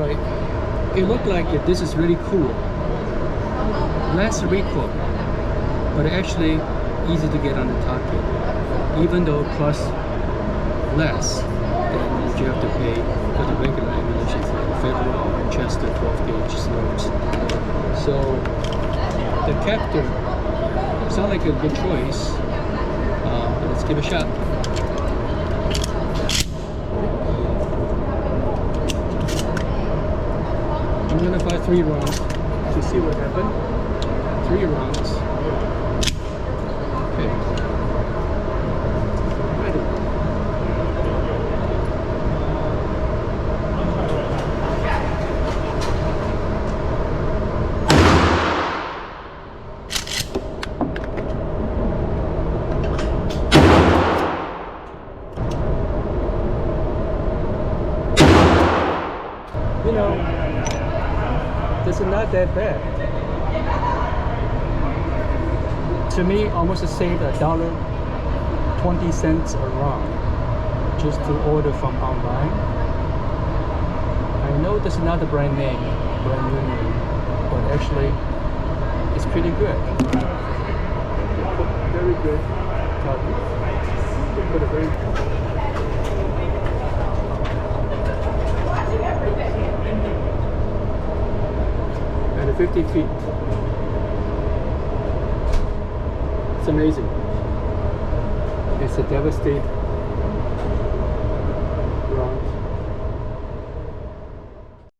right, it looked like this is really cool. Less recoil, but actually easy to get on the target, even though costs less than what you have to pay for the regular ammunition like Federal or Winchester 12 gauge slugs. So the captor sounds like a good choice. Let's give it a shot. I'm gonna fire 3 rounds to see what happens. 3 rounds. Okay. Ready. You know, this is not that bad. To me, almost to save $1.20 a round just to order from online. I know this is not a brand new name, but actually it's pretty good. Very good target. Put a very at 50 feet. It's amazing. It's a devastating